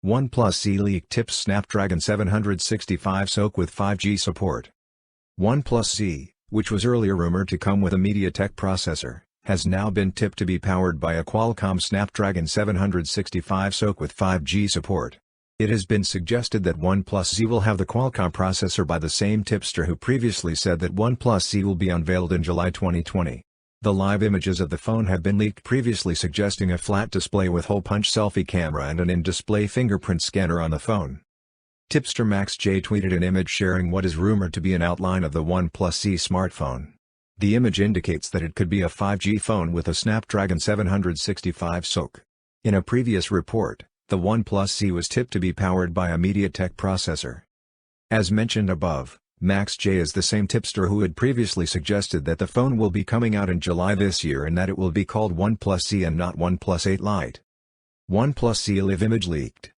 OnePlus C leak tips Snapdragon 765 SoC with 5G support. OnePlus C, which was earlier rumored to come with a MediaTek processor, has now been tipped to be powered by a Qualcomm Snapdragon 765 SoC with 5G support. It has been suggested that OnePlus C will have the Qualcomm processor by the same tipster who previously said that OnePlus C will be unveiled in July 2020. The live images of the phone have been leaked previously, suggesting a flat display with hole-punch selfie camera and an in-display fingerprint scanner on the phone. Tipster Max J tweeted an image sharing what is rumored to be an outline of the OnePlus C smartphone. The image indicates that it could be a 5G phone with a Snapdragon 765 SoC. In a previous report, the OnePlus C was tipped to be powered by a MediaTek processor. As mentioned above, Max J is the same tipster who had previously suggested that the phone will be coming out in July this year and that it will be called OnePlus C and not OnePlus 8 Lite. OnePlus C live image leaked.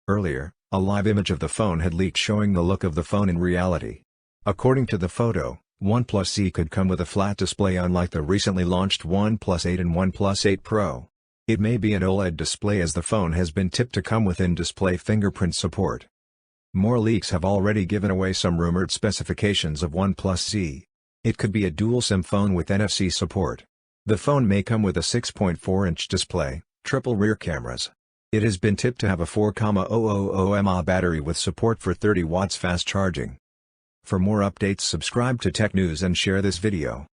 Earlier, a live image of the phone had leaked showing the look of the phone in reality. According to the photo, OnePlus C could come with a flat display unlike the recently launched OnePlus 8 and OnePlus 8 Pro. It may be an OLED display as the phone has been tipped to come with in-display fingerprint support. More leaks have already given away some rumored specifications of OnePlus C. It could be a dual SIM phone with NFC support. The phone may come with a 6.4-inch display, triple rear cameras. It has been tipped to have a 4,000 mAh battery with support for 30 watts fast charging. For more updates, subscribe to Tech News and share this video.